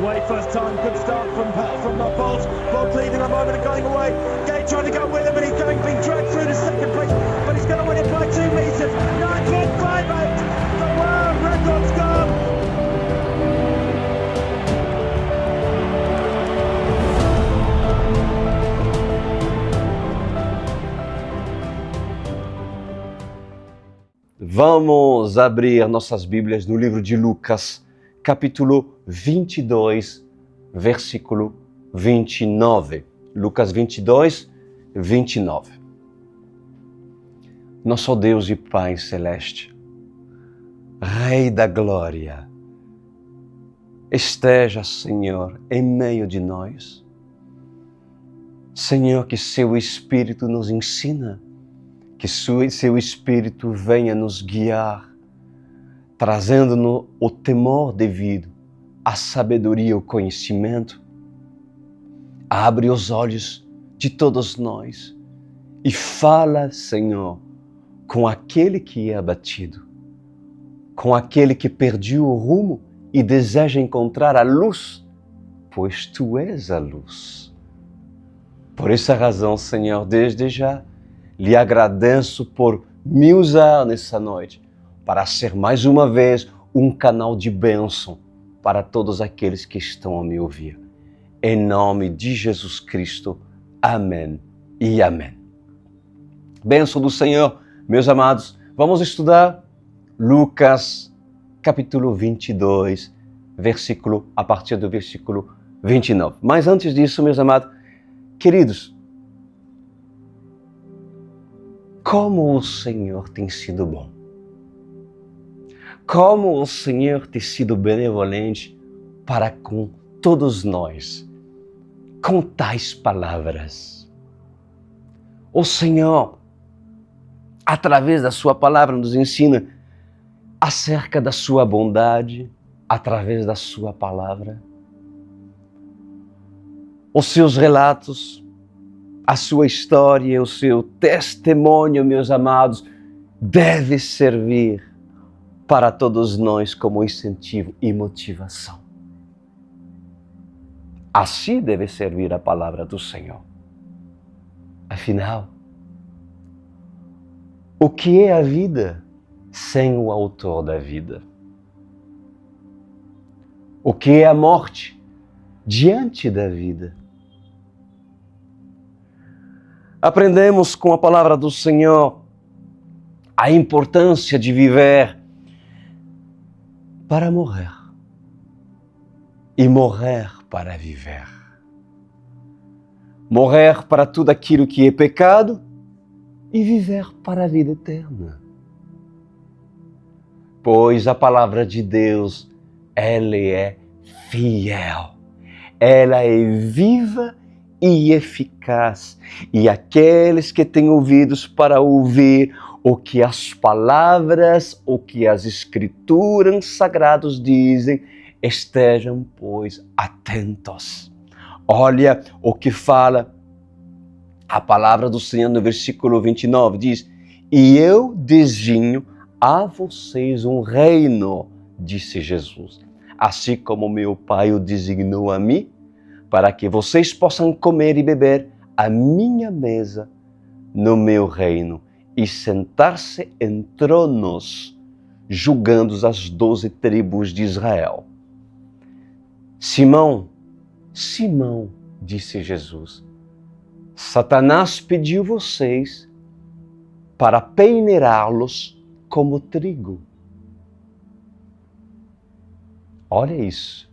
Way first time, good start from Bolt. Bolt leading a moment and going away. Gay trying to go with him, but he's being dragged through to second place. But he's going to win it by 2 metres. 9.58. The world record's gone. Vamos abrir nossas Bíblias no livro de Lucas, capítulo 22, versículo 29. Lucas 22, 29. Nosso Deus e Pai Celeste, Rei da Glória, esteja, Senhor, em meio de nós. Senhor, que seu Espírito nos ensina, que seu Espírito venha nos guiar, trazendo-nos o temor devido, a sabedoria, o conhecimento. Abre os olhos de todos nós e fala, Senhor, com aquele que é abatido, com aquele que perdeu o rumo e deseja encontrar a luz, pois Tu és a luz. Por essa razão, Senhor, desde já, lhe agradeço por me usar nessa noite para ser mais uma vez um canal de bênção para todos aqueles que estão a me ouvir. Em nome de Jesus Cristo, amém e amém. Bênção do Senhor, meus amados. Vamos estudar Lucas, capítulo 22, a partir do versículo 29. Mas antes disso, meus amados, queridos, como o Senhor tem sido bom. Como o Senhor tem sido benevolente para com todos nós, com tais palavras. O Senhor, através da sua palavra, nos ensina acerca da sua bondade, através da sua palavra. Os seus relatos, a sua história, o seu testemunho, meus amados, deve servir para todos nós como incentivo e motivação. Assim deve servir a palavra do Senhor. Afinal, o que é a vida sem o autor da vida? O que é a morte diante da vida? Aprendemos com a palavra do Senhor a importância de viver para morrer e morrer para viver. Morrer para tudo aquilo que é pecado e viver para a vida eterna. Pois a palavra de Deus, ela é fiel, ela é viva e eficaz, e aqueles que têm ouvidos para ouvir o que as palavras, o que as escrituras sagradas dizem, estejam, pois, atentos. Olha o que fala a palavra do Senhor no versículo 29, diz: "E eu desenho a vocês um reino", disse Jesus, "assim como meu Pai o designou a mim, para que vocês possam comer e beber à minha mesa no meu reino e sentar-se em tronos, julgando as 12 tribos de Israel." Simão, Simão, disse Jesus, Satanás pediu vocês para peneirá-los como trigo. Olha isso.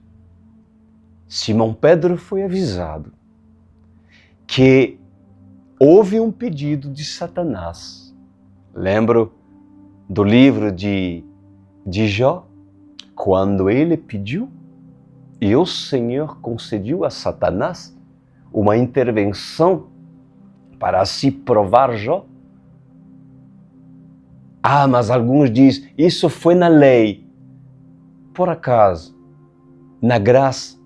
Simão Pedro foi avisado que houve um pedido de Satanás. Lembro do livro de Jó, quando ele pediu e o Senhor concedeu a Satanás uma intervenção para se provar Jó. Mas alguns dizem, isso foi na lei. Por acaso, na graça,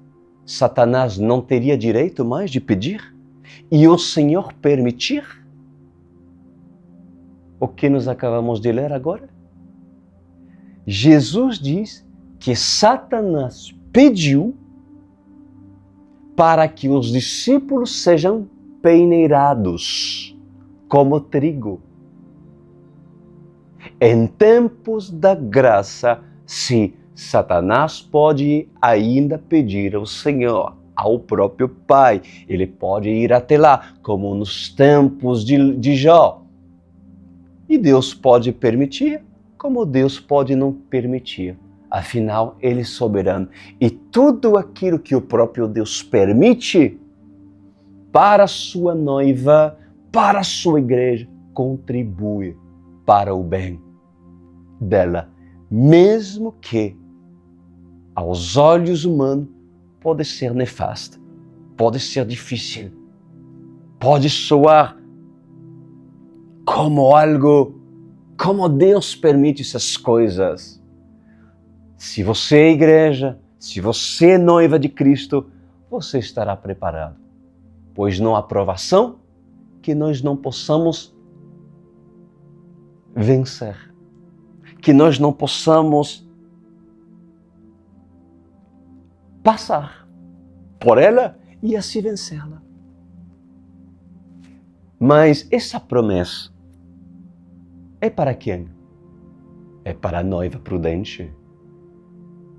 Satanás não teria direito mais de pedir? E o Senhor permitir? O que nós acabamos de ler agora? Jesus diz que Satanás pediu para que os discípulos sejam peneirados como trigo. Em tempos da graça, se Satanás pode ainda pedir ao Senhor, ao próprio Pai, ele pode ir até lá, como nos tempos de Jó. E Deus pode permitir, como Deus pode não permitir. Afinal, Ele é soberano. E tudo aquilo que o próprio Deus permite para a sua noiva, para a sua igreja, contribui para o bem dela, mesmo que aos olhos humanos pode ser nefasto, pode ser difícil, pode soar como algo, como Deus permite essas coisas. Se você é igreja, se você é noiva de Cristo, você estará preparado, pois não há provação que nós não possamos vencer, que nós não possamos passar por ela e assim vencê-la. Mas essa promessa é para quem? É para a noiva prudente.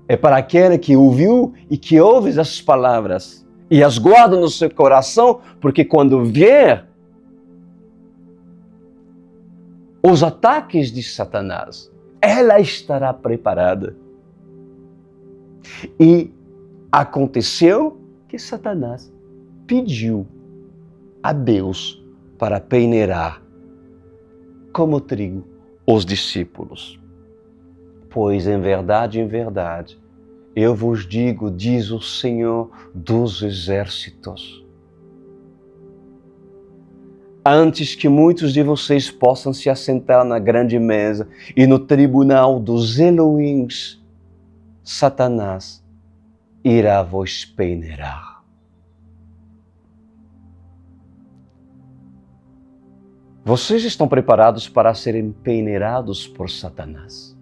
É para aquela que ouviu e que ouve essas palavras e as guarda no seu coração, porque quando vier os ataques de Satanás, ela estará preparada. E aconteceu que Satanás pediu a Deus para peneirar como trigo os discípulos. Pois em verdade, eu vos digo, diz o Senhor dos Exércitos, antes que muitos de vocês possam se assentar na grande mesa e no tribunal dos Elohims, Satanás irá vos peneirar. Vocês estão preparados para serem peneirados por Satanás?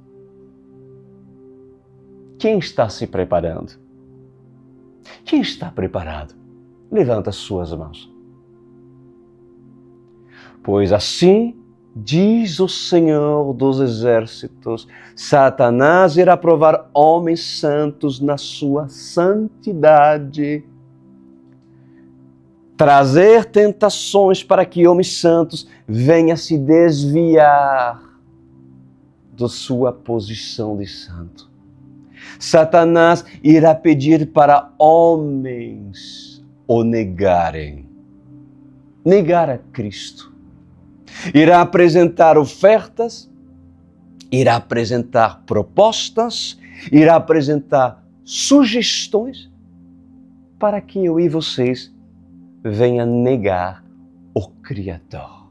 Quem está se preparando? Quem está preparado? Levanta as suas mãos. Pois assim diz o Senhor dos Exércitos, Satanás irá provar homens santos na sua santidade, trazer tentações para que homens santos venham se desviar da sua posição de santo. Satanás irá pedir para homens o negarem, negar a Cristo. Irá apresentar ofertas, irá apresentar propostas, irá apresentar sugestões para que eu e vocês venham negar o Criador.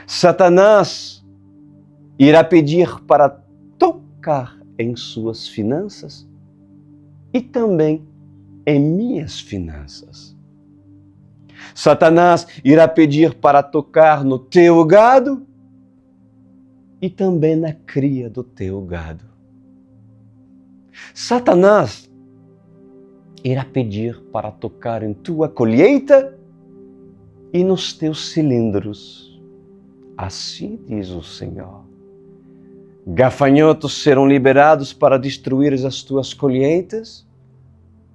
Satanás irá pedir para tocar em suas finanças e também em minhas finanças. Satanás irá pedir para tocar no teu gado e também na cria do teu gado. Satanás irá pedir para tocar em tua colheita e nos teus cilindros. Assim diz o Senhor. Gafanhotos serão liberados para destruir as tuas colheitas,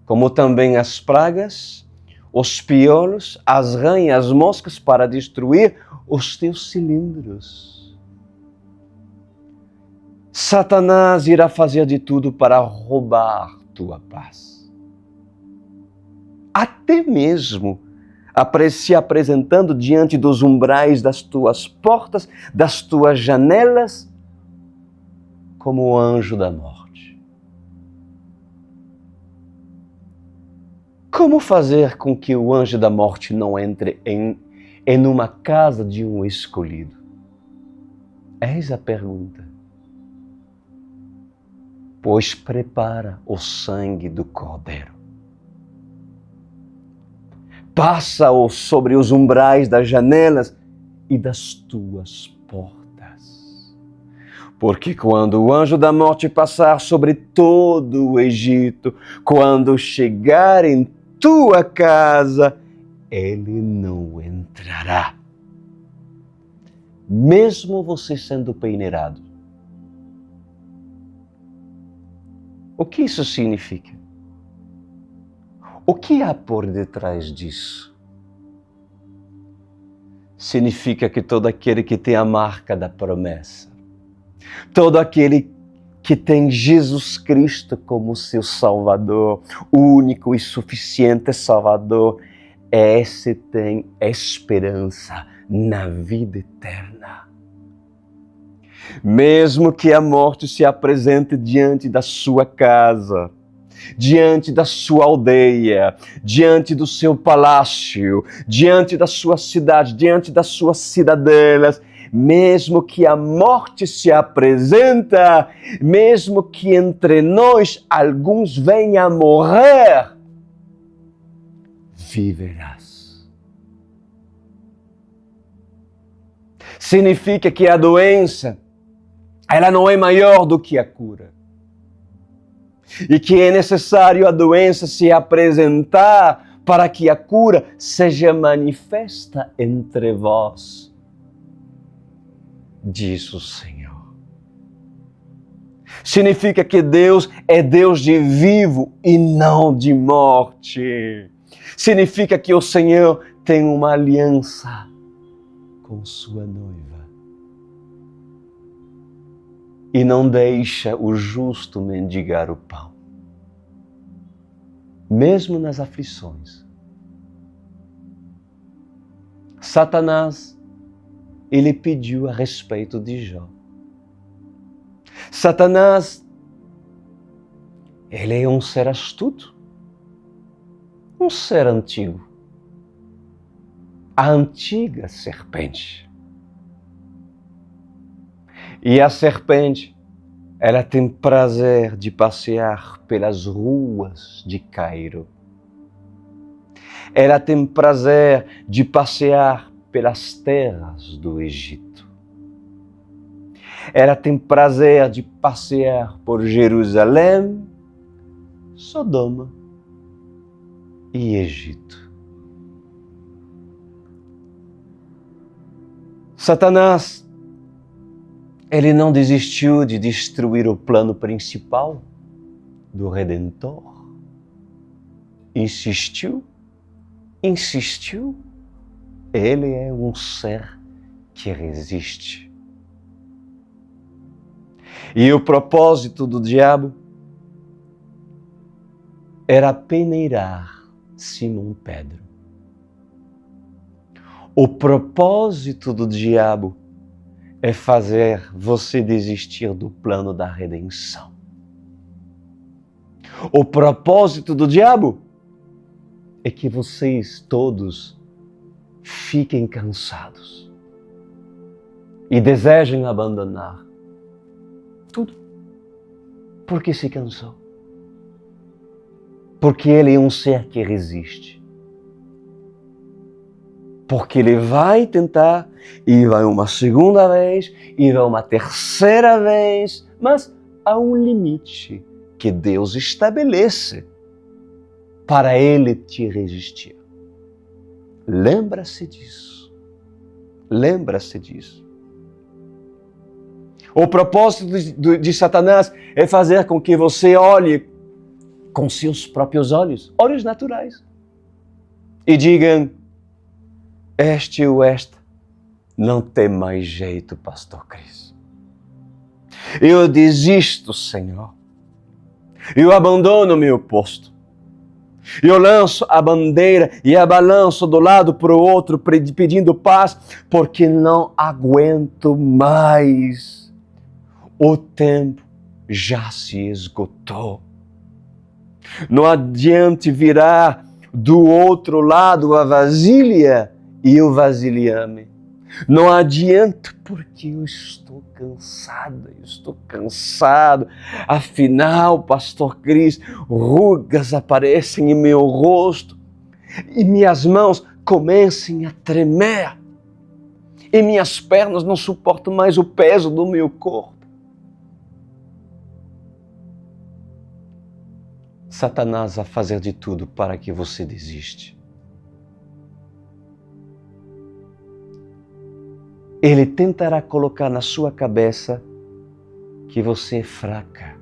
como também as pragas, os piolhos, as rãs e as moscas para destruir os teus cilindros. Satanás irá fazer de tudo para roubar tua paz. Até mesmo se apresentando diante dos umbrais das tuas portas, das tuas janelas, como o anjo da morte. Como fazer com que o anjo da morte não entre em uma casa de um escolhido? Eis a pergunta. Pois prepara o sangue do Cordeiro. Passa-o sobre os umbrais das janelas e das tuas portas. Porque quando o anjo da morte passar sobre todo o Egito, quando chegar em tua casa, ele não entrará. Mesmo você sendo peneirado. O que isso significa? O que há por detrás disso? Significa que todo aquele que tem a marca da promessa, todo aquele que tem Jesus Cristo como seu Salvador, único e suficiente Salvador, esse tem esperança na vida eterna. Mesmo que a morte se apresente diante da sua casa, diante da sua aldeia, diante do seu palácio, diante da sua cidade, diante das suas cidadelas, mesmo que a morte se apresenta, mesmo que entre nós alguns venham a morrer, viverás. Significa que a doença, ela não é maior do que a cura. E que é necessário a doença se apresentar para que a cura seja manifesta entre vós, diz o Senhor. Significa que Deus é Deus de vivo e não de morte. Significa que o Senhor tem uma aliança com sua noiva. E não deixa o justo mendigar o pão. Mesmo nas aflições. Satanás, ele pediu a respeito de Jó. Satanás, ele é um ser astuto, um ser antigo. A antiga serpente. E a serpente, ela tem prazer de passear pelas ruas de Cairo. Ela tem prazer de passear pelas terras do Egito. Ela tem prazer de passear por Jerusalém, Sodoma e Egito. Satanás, ele não desistiu de destruir o plano principal do Redentor. Insistiu. Ele é um ser que resiste. E o propósito do diabo era peneirar Simão Pedro. O propósito do diabo é fazer você desistir do plano da redenção. O propósito do diabo é que vocês todos fiquem cansados e desejem abandonar tudo. Porque se cansou. Porque ele é um ser que resiste. Porque ele vai tentar, e vai uma segunda vez, e vai uma terceira vez, mas há um limite que Deus estabelece para ele te resistir. Lembra-se disso. Lembra-se disso. O propósito de Satanás é fazer com que você olhe com seus próprios olhos, olhos naturais, e digam: este ou esta não tem mais jeito, Pastor Cris. Eu desisto, Senhor. Eu abandono meu posto. Eu lanço a bandeira e a balanço do lado para o outro pedindo paz, porque não aguento mais. O tempo já se esgotou. Não adianta virar do outro lado a vasilha e o vasilhame. Não adianta, porque eu estou cansado. Afinal, Pastor Cris, rugas aparecem em meu rosto e minhas mãos começam a tremer e minhas pernas não suportam mais o peso do meu corpo. Satanás vai fazer de tudo para que você desiste. Ele tentará colocar na sua cabeça que você é fraca,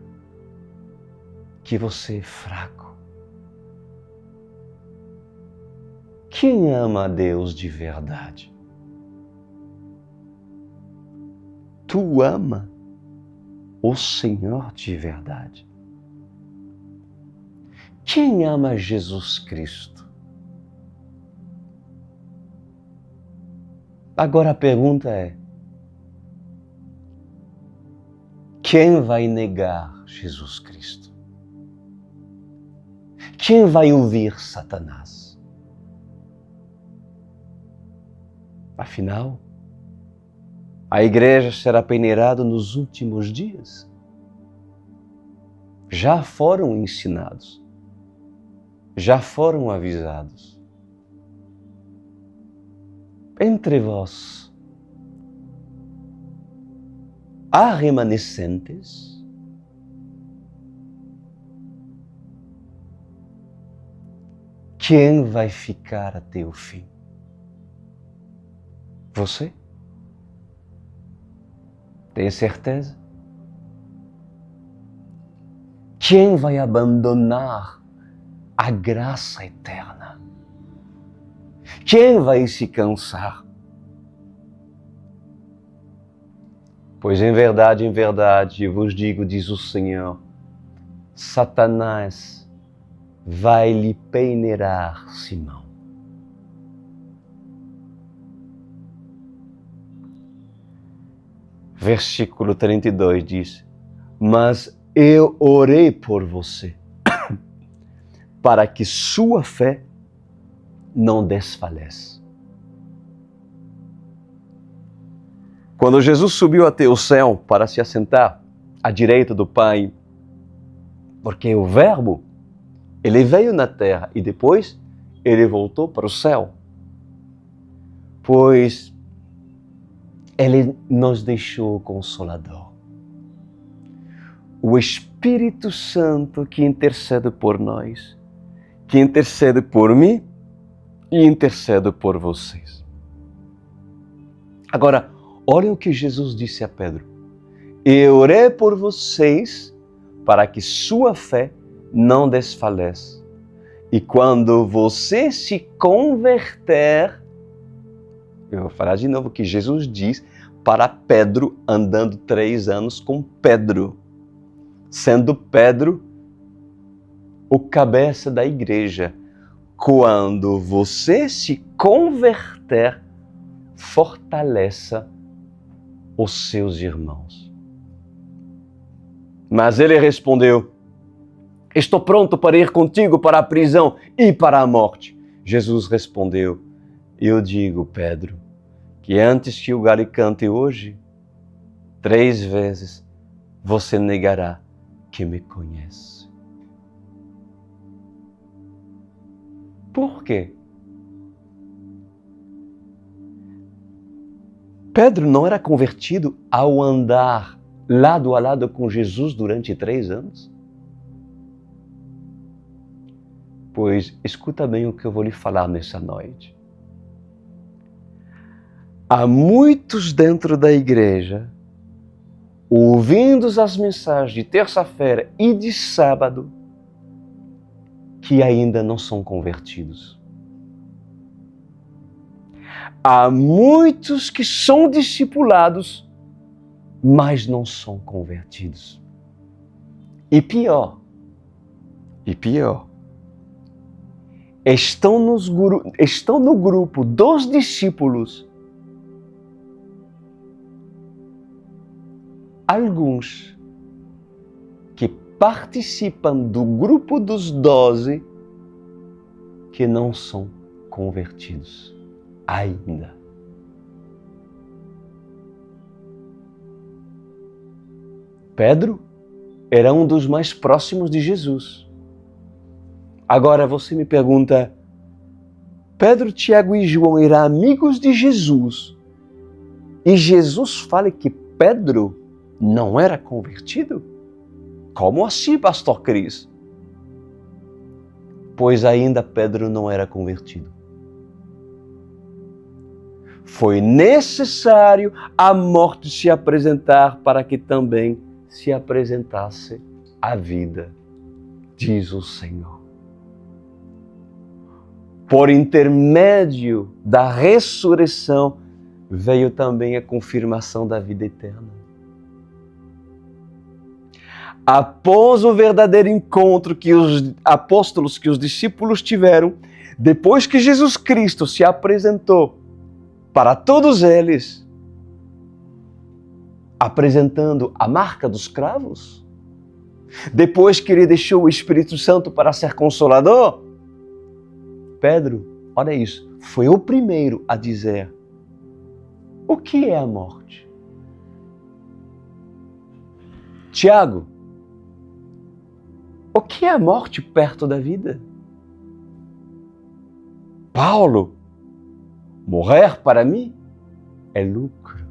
que você é fraco. Quem ama a Deus de verdade? Tu ama o Senhor de verdade? Quem ama Jesus Cristo? Agora a pergunta é: quem vai negar Jesus Cristo? Quem vai ouvir Satanás? Afinal, a igreja será peneirada nos últimos dias. Já foram ensinados, já foram avisados. Entre vós, há remanescentes? Quem vai ficar até o fim? Você? Tem certeza? Quem vai abandonar a graça eterna? Quem vai se cansar? Pois em verdade, vos digo, diz o Senhor, Satanás vai lhe peneirar Simão. Versículo 32 diz: mas eu orei por você, para que sua fé não desfaleça. Quando Jesus subiu até o céu para se assentar à direita do Pai, porque o Verbo, ele veio na terra e depois ele voltou para o céu, pois ele nos deixou o Consolador, o Espírito Santo que intercede por nós, que intercede por mim e intercede por vocês. Agora, olhem o que Jesus disse a Pedro. Eu orei por vocês para que sua fé não desfaleça. E quando você se converter, eu vou falar de novo o que Jesus diz para Pedro, andando 3 anos com Pedro, sendo Pedro o cabeça da igreja. Quando você se converter, fortaleça os seus irmãos. Mas ele respondeu: estou pronto para ir contigo para a prisão e para a morte. Jesus respondeu: eu digo, Pedro, que antes que o galho cante hoje, 3 vezes você negará que me conhece. Por quê? Pedro não era convertido ao andar lado a lado com Jesus durante 3 anos? Pois escuta bem o que eu vou lhe falar nessa noite. Há muitos dentro da igreja, ouvindo as mensagens de terça-feira e de sábado, que ainda não são convertidos. Há muitos que são discipulados, mas não são convertidos. E pior, estão no grupo dos discípulos alguns que participam do grupo dos 12 que não são convertidos ainda. Pedro era um dos mais próximos de Jesus. Agora você me pergunta, Pedro, Tiago e João eram amigos de Jesus e Jesus fala que Pedro não era convertido? Como assim, pastor Cris? pois ainda Pedro não era convertido. Foi necessário a morte se apresentar para que também se apresentasse a vida, diz o Senhor. Por intermédio da ressurreição, veio também a confirmação da vida eterna. Após o verdadeiro encontro que os apóstolos, que os discípulos tiveram, depois que Jesus Cristo se apresentou para todos eles, apresentando a marca dos cravos, depois que ele deixou o Espírito Santo para ser consolador, Pedro, olha isso, foi o primeiro a dizer: o que é a morte? Tiago, o que é a morte perto da vida? Paulo, morrer para mim é lucro.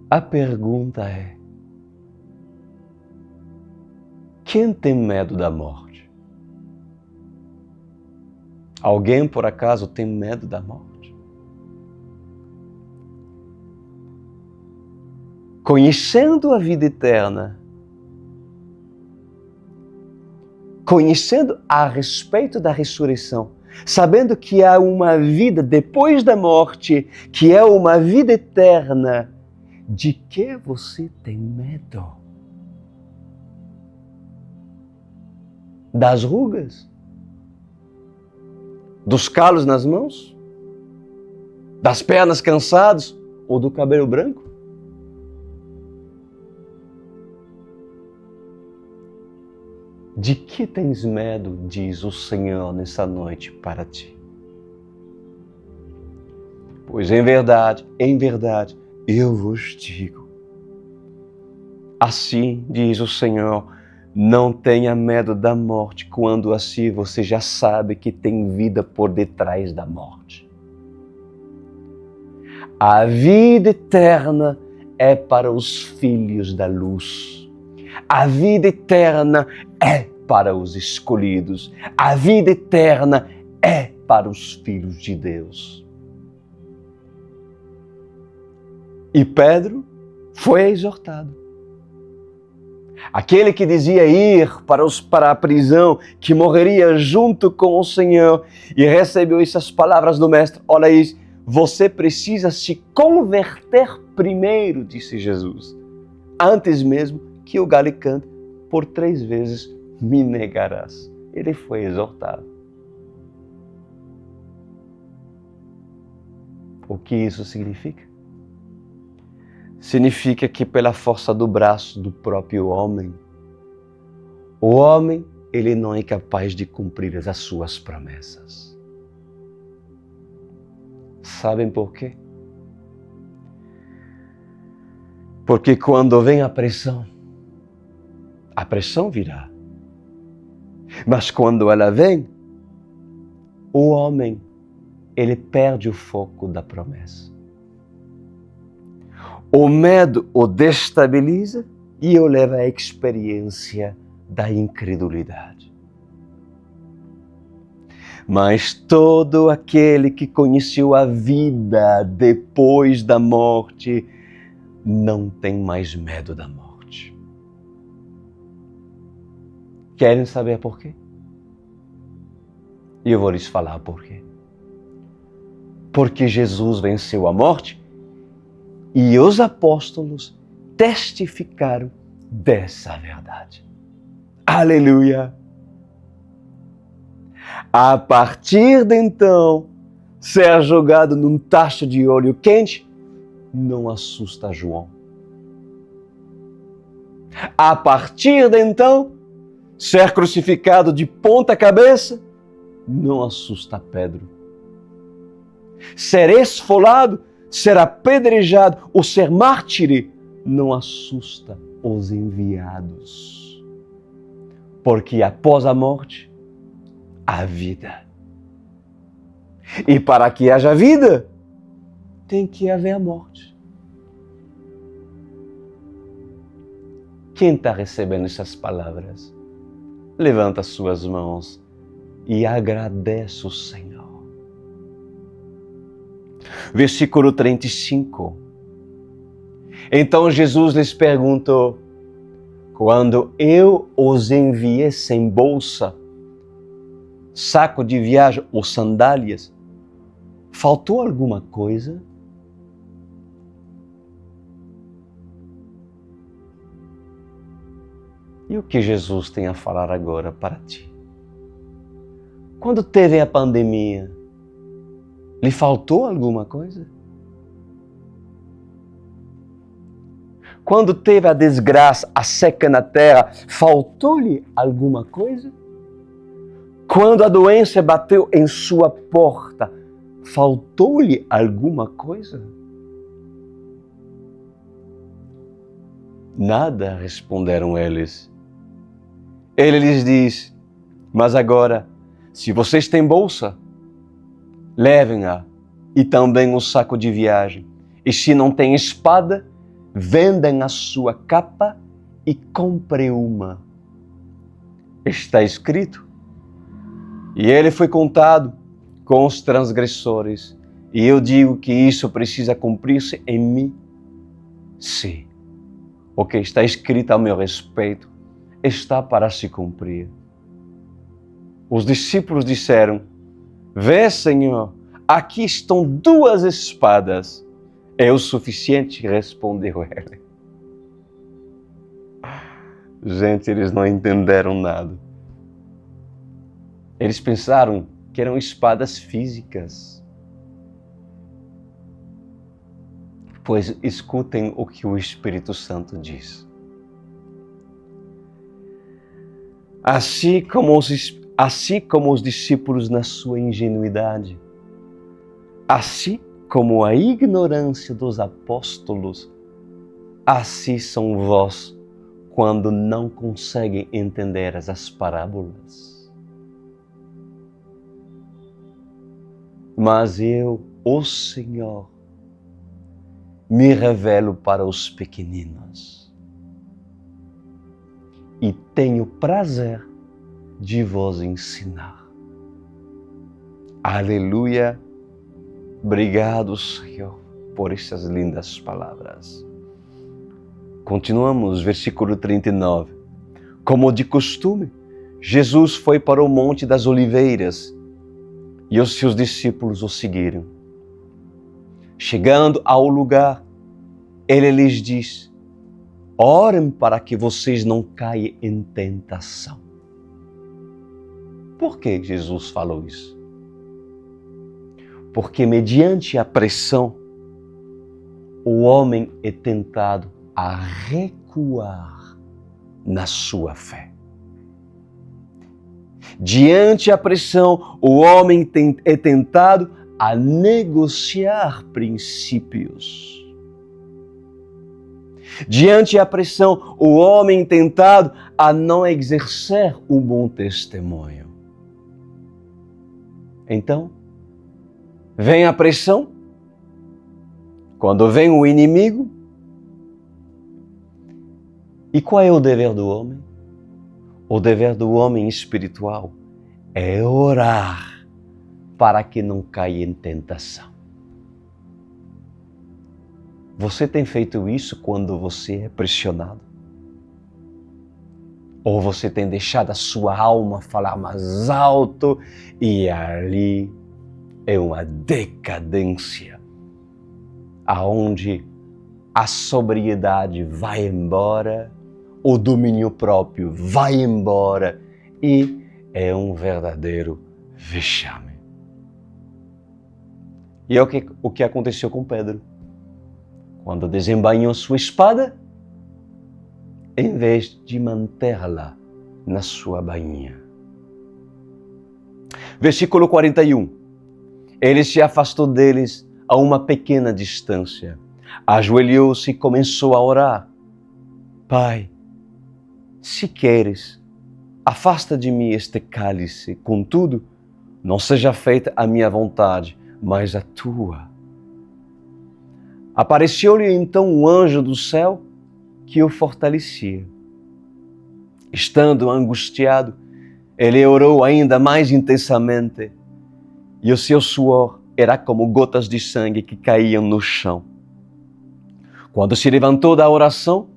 A pergunta é: quem tem medo da morte? Alguém, por acaso, tem medo da morte? Conhecendo a vida eterna, conhecendo a respeito da ressurreição, sabendo que há uma vida depois da morte, que é uma vida eterna, de que você tem medo? Das rugas? Dos calos nas mãos? Das pernas cansadas? Ou do cabelo branco? De que tens medo, diz o Senhor nessa noite para ti? Pois em verdade, eu vos digo. Assim diz o Senhor, não tenha medo da morte, quando assim você já sabe que tem vida por detrás da morte. A vida eterna é para os filhos da luz. A vida eterna é para os escolhidos. A vida eterna é para os filhos de Deus. E Pedro foi exortado. Aquele que dizia ir para a prisão, que morreria junto com o Senhor, e recebeu essas palavras do Mestre: olha isso, você precisa se converter primeiro, disse Jesus, antes mesmo que o galo cante, por 3 vezes me negarás. Ele foi exortado. O que isso significa? Significa que pela força do braço do próprio homem, o homem, ele não é capaz de cumprir as suas promessas. Sabem por quê? Porque quando vem a pressão virá. Mas quando ela vem, o homem, ele perde o foco da promessa. O medo o destabiliza e o leva à experiência da incredulidade. Mas todo aquele que conheceu a vida depois da morte não tem mais medo da morte. Querem saber por quê? E eu vou lhes falar por quê. Porque Jesus venceu a morte e os apóstolos testificaram dessa verdade. Aleluia! A partir de então, ser jogado num tacho de óleo quente não assusta João. A partir de então, ser crucificado de ponta cabeça não assusta Pedro. Ser esfolado, ser apedrejado ou ser mártir não assusta os enviados. Porque após a morte, há vida. E para que haja vida, tem que haver a morte. Quem está recebendo essas palavras? Levanta suas mãos e agradece o Senhor. Versículo 35. Então Jesus lhes perguntou: quando eu os enviei sem bolsa, saco de viagem ou sandálias, faltou alguma coisa? E o que Jesus tem a falar agora para ti? Quando teve a pandemia, lhe faltou alguma coisa? Quando teve a desgraça, a seca na terra, faltou-lhe alguma coisa? Quando a doença bateu em sua porta, faltou-lhe alguma coisa? Nada, responderam eles. Ele lhes disse: mas agora, se vocês têm bolsa, levem-a e também o saco de viagem. E se não têm espada, vendem a sua capa e comprem uma. Está escrito: e ele foi contado com os transgressores. E eu digo que isso precisa cumprir-se em mim. Sim, o que está escrito a meu respeito está para se cumprir. Os discípulos disseram: vê, Senhor, aqui estão 2 espadas. É o suficiente, respondeu ele. Gente, eles não entenderam nada. Eles pensaram que eram espadas físicas. Pois escutem o que o Espírito Santo diz. Assim como os discípulos na sua ingenuidade, assim como a ignorância dos apóstolos, assim são vós quando não conseguem entender as parábolas. Mas eu, o Senhor, me revelo para os pequeninos e tenho prazer de vos ensinar. Aleluia! Obrigado, Senhor, por estas lindas palavras. Continuamos, versículo 39. Como de costume, Jesus foi para o Monte das Oliveiras e os seus discípulos o seguiram. Chegando ao lugar, ele lhes disse: orem para que vocês não caiam em tentação. Por que Jesus falou isso? Porque mediante a pressão, o homem é tentado a recuar na sua fé. Diante a pressão, o homem é tentado a negociar princípios. Diante a pressão, o homem é tentado a não exercer um bom testemunho. Então, vem a pressão, quando vem o inimigo, e qual é o dever do homem? O dever do homem espiritual é orar para que não caia em tentação. Você tem feito isso quando você é pressionado? Ou você tem deixado a sua alma falar mais alto e ali é uma decadência, aonde a sobriedade vai embora, o domínio próprio vai embora e é um verdadeiro vexame. E é o que aconteceu com Pedro. Quando desembainhou sua espada, em vez de mantê-la na sua bainha. Versículo 41. Ele se afastou deles a uma pequena distância. Ajoelhou-se e começou a orar. Pai, se queres, afasta de mim este cálice. Contudo, não seja feita a minha vontade, mas a tua. Apareceu-lhe então um anjo do céu que o fortalecia. Estando angustiado, ele orou ainda mais intensamente e o seu suor era como gotas de sangue que caíam no chão. Quando se levantou da oração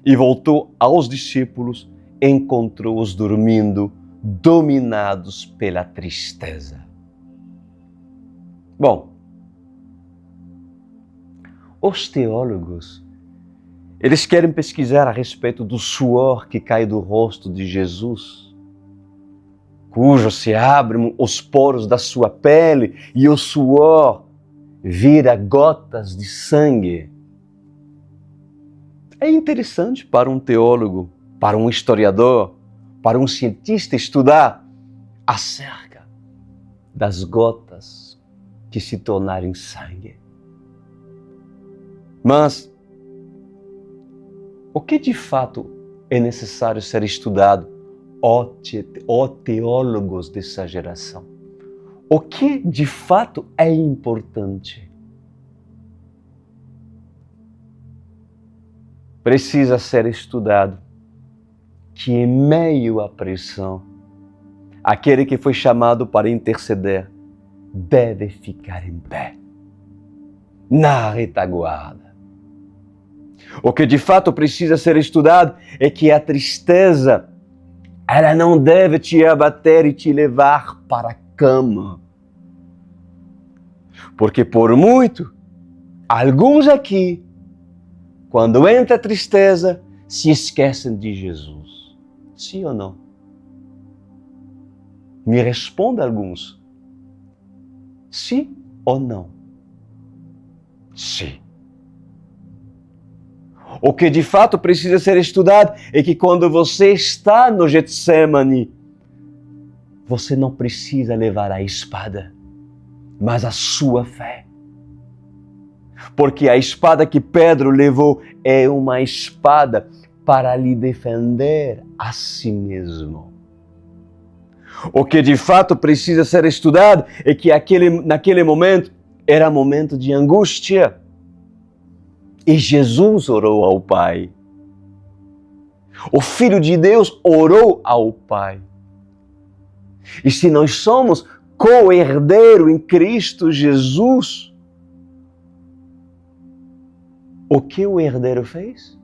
e voltou aos discípulos, encontrou-os dormindo, dominados pela tristeza. Bom, os teólogos, eles querem pesquisar a respeito do suor que cai do rosto de Jesus, cujo se abrem os poros da sua pele e o suor vira gotas de sangue. É interessante para um teólogo, para um historiador, para um cientista estudar acerca das gotas que se tornarem sangue. Mas o que de fato é necessário ser estudado, ó teólogos dessa geração? O que de fato é importante? Precisa ser estudado que em meio à pressão, aquele que foi chamado para interceder deve ficar em pé, na retaguarda. O que de fato precisa ser estudado é que a tristeza, ela não deve te abater e te levar para a cama. Porque por muito, alguns aqui, quando entra a tristeza, se esquecem de Jesus. Sim ou não? Me responda alguns. Sim ou não? Sim. O que de fato precisa ser estudado é que quando você está no Getsemane, você não precisa levar a espada, mas a sua fé. Porque a espada que Pedro levou é uma espada para lhe defender a si mesmo. O que de fato precisa ser estudado é que naquele momento era momento de angústia. E Jesus orou ao Pai. O Filho de Deus orou ao Pai. E se nós somos co-herdeiro em Cristo Jesus, o que o herdeiro fez?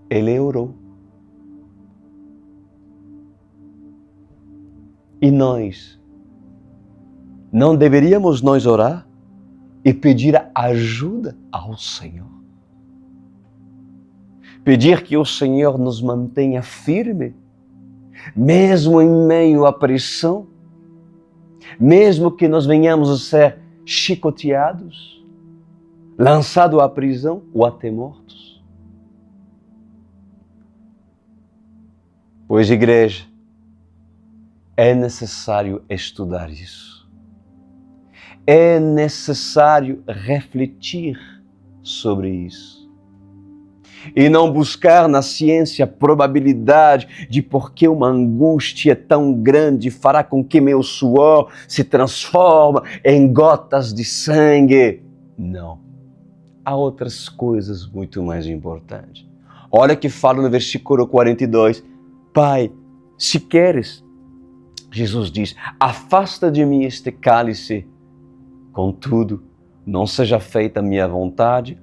Ele orou. E nós, não deveríamos nós orar e pedir ajuda ao Senhor? Pedir que o Senhor nos mantenha firme, mesmo em meio à pressão, mesmo que nós venhamos a ser chicoteados, lançados à prisão ou até mortos. Pois, igreja, é necessário estudar isso. É necessário refletir sobre isso. E não buscar na ciência a probabilidade de por que uma angústia tão grande fará com que meu suor se transforme em gotas de sangue. Não. Há outras coisas muito mais importantes. Olha que fala no versículo 42. Pai, se queres, Jesus diz, afasta de mim este cálice. Contudo, não seja feita a minha vontade,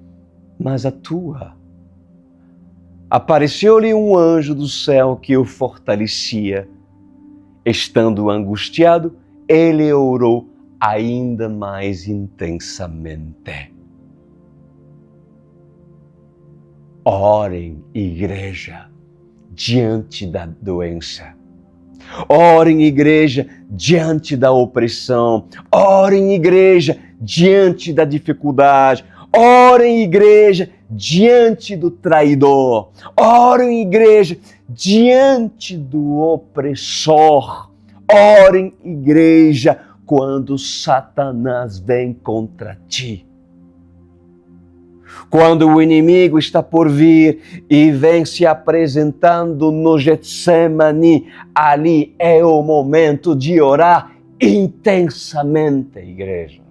mas a tua. Apareceu-lhe um anjo do céu que o fortalecia. Estando angustiado, ele orou ainda mais intensamente. Orem, igreja, diante da doença. Orem, igreja, diante da opressão. Orem, igreja, diante da dificuldade. Orem, igreja, diante do traidor. Orem, igreja, diante do opressor. Orem, igreja, quando Satanás vem contra ti. Quando o inimigo está por vir e vem se apresentando no Getsemane, ali é o momento de orar intensamente, igreja.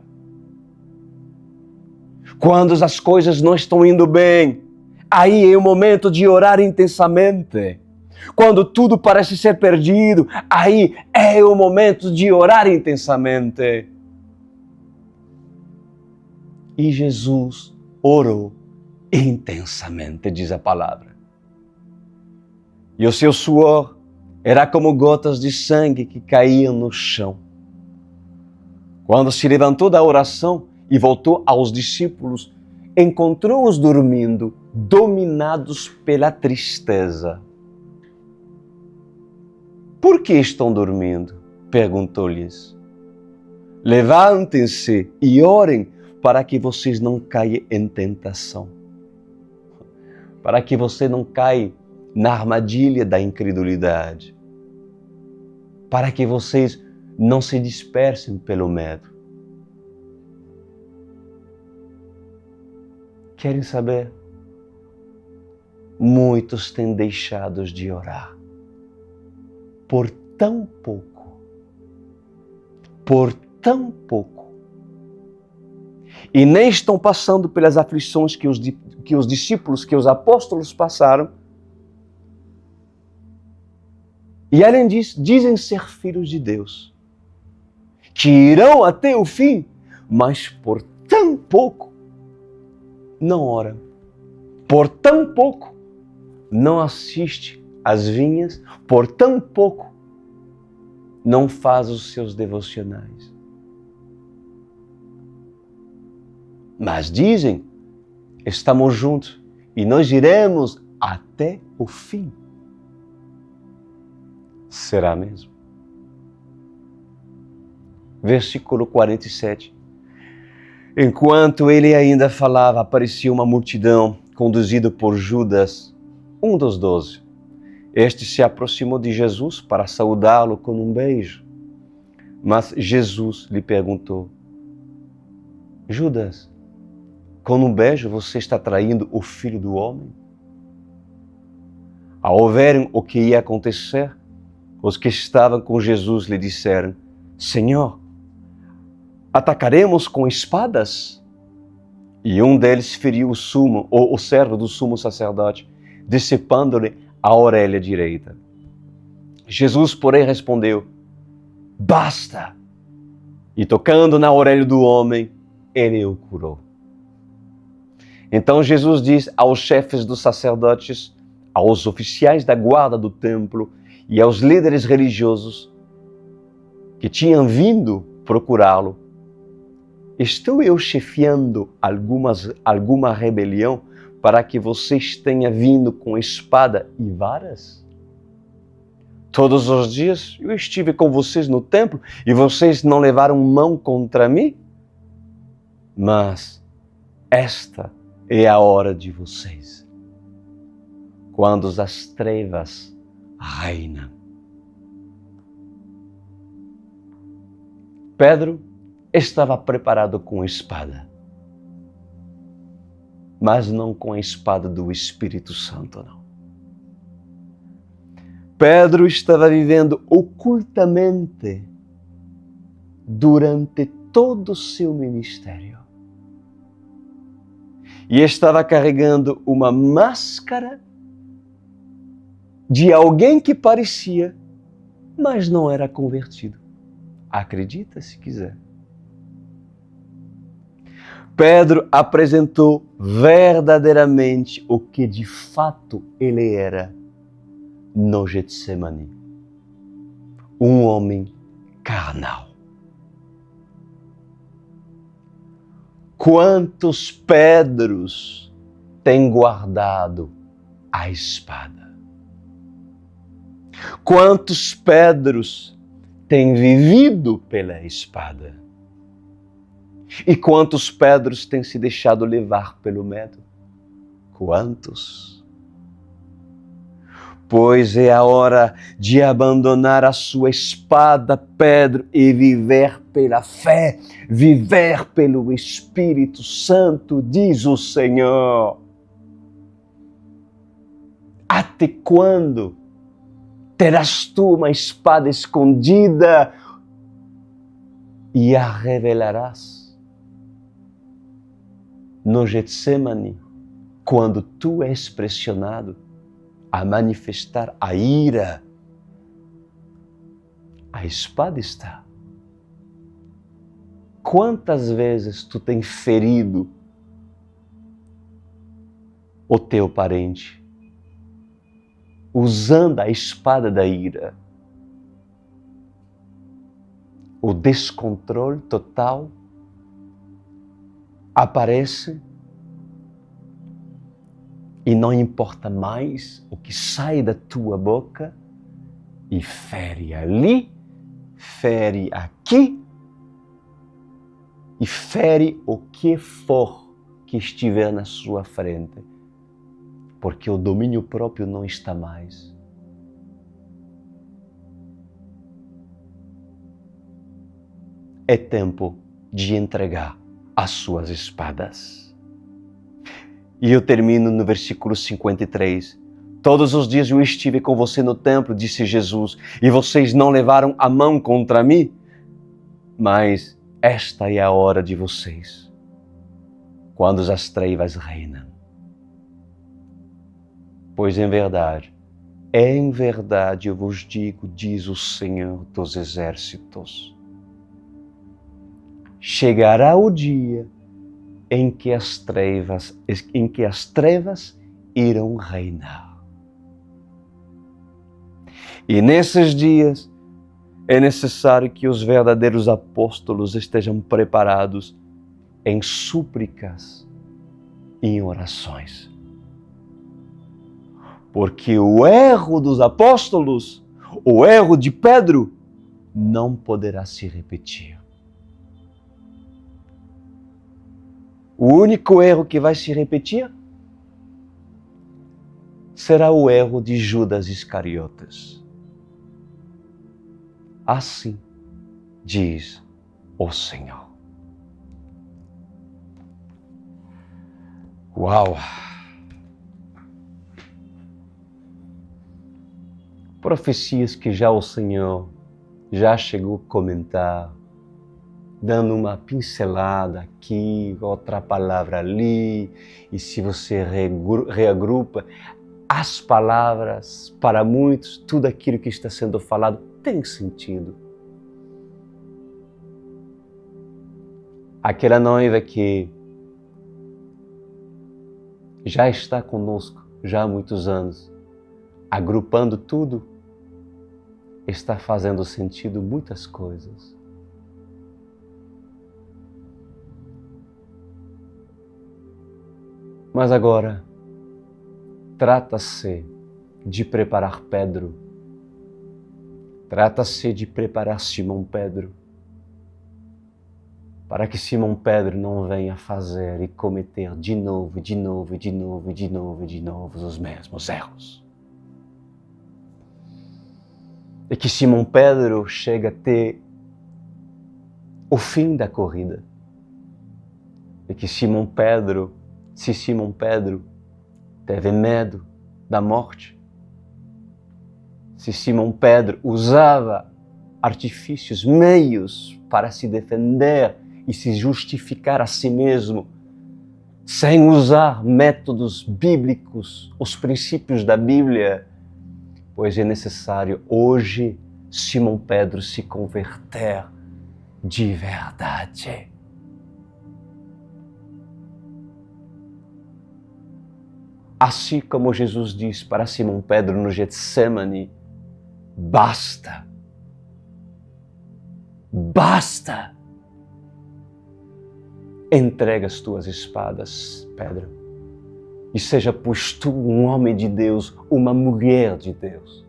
Quando as coisas não estão indo bem, aí é o momento de orar intensamente. Quando tudo parece ser perdido, aí é o momento de orar intensamente. E Jesus orou intensamente, diz a palavra. E o seu suor era como gotas de sangue que caíam no chão. Quando se levantou da oração e voltou aos discípulos, encontrou-os dormindo, dominados pela tristeza. Por que estão dormindo? Perguntou-lhes. Levantem-se e orem para que vocês não caiam em tentação. Para que você não caia na armadilha da incredulidade. Para que vocês não se dispersem pelo medo. Querem saber? Muitos têm deixado de orar. Por tão pouco. Por tão pouco. E nem estão passando pelas aflições que os discípulos, que os apóstolos passaram. E além disso, dizem ser filhos de Deus, que irão até o fim, mas por tão pouco não oram. Por tão pouco não assiste às vinhas, por tão pouco não faz os seus devocionais. Mas dizem, estamos juntos e nós iremos até o fim. Será mesmo? Versículo 47. Enquanto ele ainda falava, apareceu uma multidão conduzida por Judas, um dos 12. Este se aproximou de Jesus para saudá-lo com um beijo. Mas Jesus lhe perguntou: Judas, com um beijo você está traindo o Filho do Homem? Ao verem o que ia acontecer, os que estavam com Jesus lhe disseram: Senhor, atacaremos com espadas? E um deles feriu o servo do sumo sacerdote, decepando-lhe a orelha direita. Jesus, porém, respondeu: Basta! E tocando na orelha do homem, ele o curou. Então Jesus diz aos chefes dos sacerdotes, aos oficiais da guarda do templo e aos líderes religiosos que tinham vindo procurá-lo: Estou eu chefiando alguma rebelião para que vocês tenham vindo com espada e varas? Todos os dias eu estive com vocês no templo e vocês não levaram mão contra mim? Mas esta é a hora de vocês, quando as trevas reinam. Pedro estava preparado com espada, mas não com a espada do Espírito Santo, não. Pedro estava vivendo ocultamente durante todo o seu ministério. E estava carregando uma máscara de alguém que parecia, mas não era convertido. Acredita se quiser. Pedro apresentou verdadeiramente o que de fato ele era no Getsemane. Um homem carnal. Quantos Pedros têm guardado a espada? Quantos Pedros têm vivido pela espada? E quantos Pedros têm se deixado levar pelo medo? Quantos? Pois é a hora de abandonar a sua espada, Pedro, e viver pela fé, viver pelo Espírito Santo, diz o Senhor. Até quando terás tu uma espada escondida e a revelarás? No Getsemane, quando tu és pressionado a manifestar a ira, a espada está. Quantas vezes tu tem ferido o teu parente usando a espada da ira? O descontrole total aparece e não importa mais o que sai da tua boca e fere ali, fere aqui e fere o que for que estiver na sua frente, porque o domínio próprio não está mais. É tempo de entregar as suas espadas. E eu termino no versículo 53. Todos os dias eu estive com você no templo, disse Jesus, e vocês não levaram a mão contra mim, mas esta é a hora de vocês, quando as trevas reinam. Pois em verdade eu vos digo, diz o Senhor dos Exércitos, chegará o dia em que as trevas irão reinar. E nesses dias é necessário que os verdadeiros apóstolos estejam preparados em súplicas e em orações. Porque o erro dos apóstolos, o erro de Pedro, não poderá se repetir. O único erro que vai se repetir será o erro de Judas Iscariotes. Assim diz o Senhor. Uau! Profecias que já o Senhor já chegou a comentar, dando uma pincelada aqui, outra palavra ali, e se você reagrupa as palavras, para muitos, tudo aquilo que está sendo falado tem sentido. Aquela noiva que já está conosco já há muitos anos, agrupando tudo, está fazendo sentido muitas coisas. Mas agora, trata-se de preparar Pedro. Trata-se de preparar Simão Pedro, para que Simão Pedro não venha fazer e cometer de novo os mesmos erros. E que Simão Pedro chegue até o fim da corrida. E que Simão Pedro, se Simão Pedro teve medo da morte, se Simão Pedro usava artifícios, meios para se defender e se justificar a si mesmo, sem usar métodos bíblicos, os princípios da Bíblia, pois é necessário hoje Simão Pedro se converter de verdade. Assim como Jesus diz para Simão Pedro no Getsemane, basta. Basta. Entrega as tuas espadas, Pedro, e seja pois tu um homem de Deus, uma mulher de Deus.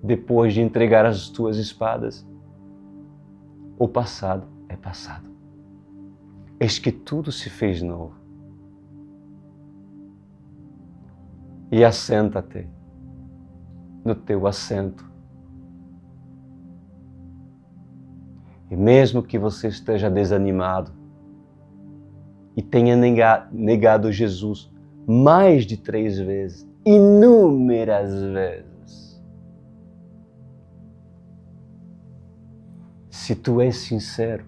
Depois de entregar as tuas espadas, o passado é passado. Eis que tudo se fez novo. E assenta-te no teu assento. E mesmo que você esteja desanimado e tenha negado Jesus mais de 3 vezes, inúmeras vezes, se tu és sincero,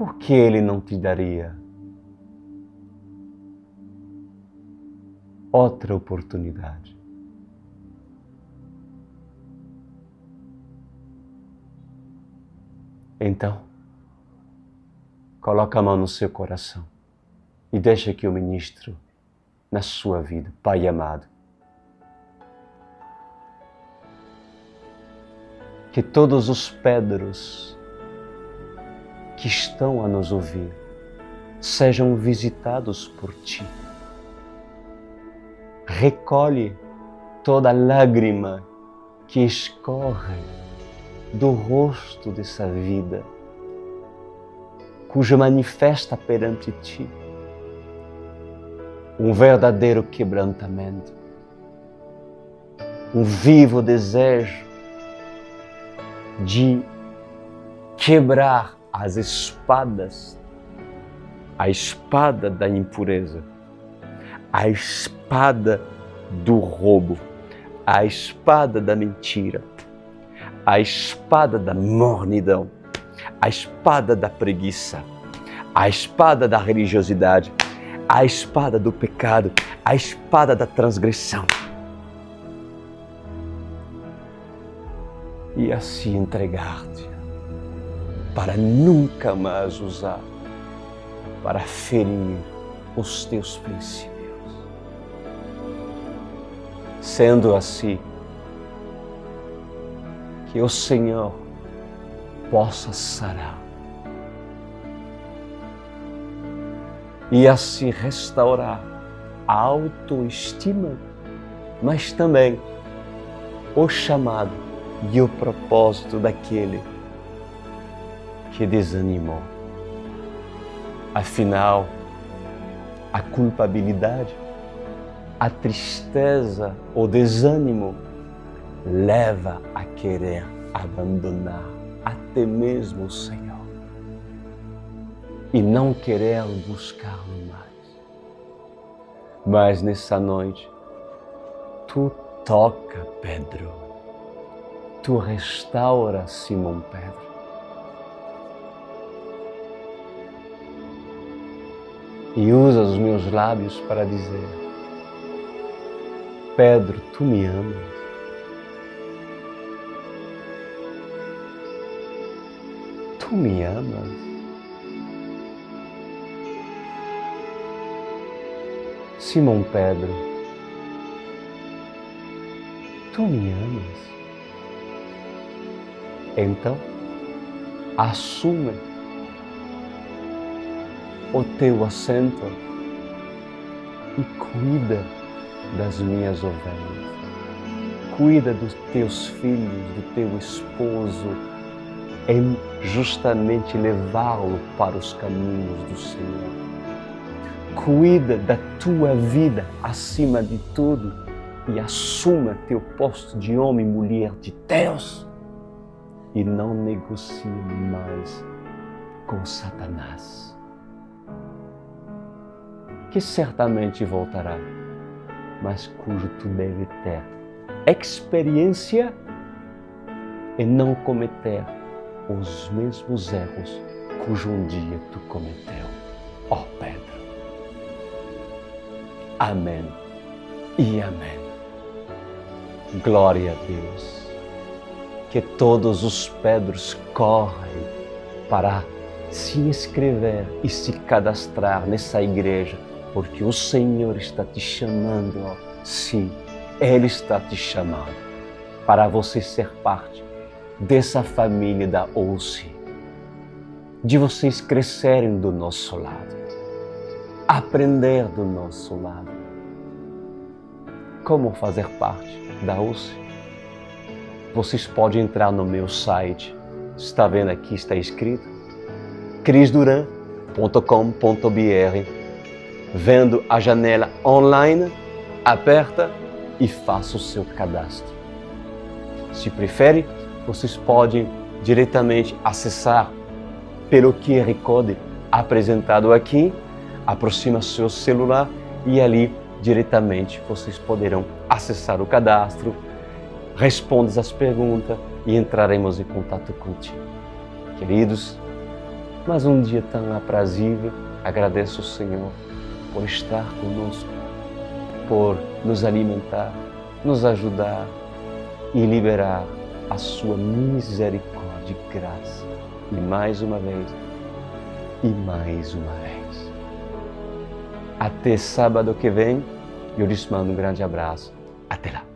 por que Ele não te daria outra oportunidade? Então, coloca a mão no seu coração e deixa que eu ministro na sua vida, Pai amado. Que todos os Pedros que estão a nos ouvir sejam visitados por Ti. Recolhe toda lágrima que escorre do rosto dessa vida, cuja manifesta perante Ti um verdadeiro quebrantamento, um vivo desejo de quebrar as espadas, a espada da impureza, a espada do roubo, a espada da mentira, a espada da mornidão, a espada da preguiça, a espada da religiosidade, a espada do pecado, a espada da transgressão. E assim entregar-te para nunca mais usar para ferir os teus princípios. Sendo assim, que o Senhor possa sarar e assim restaurar a autoestima, mas também o chamado e o propósito daquele que desanimou. Afinal, a culpabilidade, a tristeza, o desânimo leva a querer abandonar até mesmo o Senhor e não querer buscar-lo mais. Mas nessa noite, tu toca Pedro, tu restaura Simão Pedro. E usa os meus lábios para dizer: Pedro, tu me amas. Tu me amas. Simão Pedro, tu me amas. Então, assume o teu assento e cuida das minhas ovelhas. Cuida dos teus filhos, do teu esposo, em justamente levá-lo para os caminhos do Senhor. Cuida da tua vida acima de tudo e assuma teu posto de homem e mulher de Deus e não negocie mais com Satanás, que certamente voltará, mas cujo tu deve ter experiência em não cometer os mesmos erros cujo um dia tu cometeu. Ó Pedro. Amém e amém. Glória a Deus. Que todos os Pedros correm para se inscrever e se cadastrar nessa igreja, porque o Senhor está te chamando. Sim, Ele está te chamando para você ser parte dessa família da OUCE, de vocês crescerem do nosso lado, aprender do nosso lado. Como fazer parte da OUCE? Vocês podem entrar no meu site, está vendo aqui, está escrito crisduran.com.br, vendo a janela online, aperta e faça o seu cadastro. Se prefere, vocês podem diretamente acessar pelo QR Code apresentado aqui, aproxima seu celular e ali diretamente vocês poderão acessar o cadastro, responder as perguntas e entraremos em contato contigo. Queridos, mas um dia tão aprazível. Agradeço ao Senhor por estar conosco, por nos alimentar, nos ajudar e liberar a sua misericórdia e graça. E mais uma vez, e mais uma vez. Até sábado que vem, eu lhes mando um grande abraço. Até lá.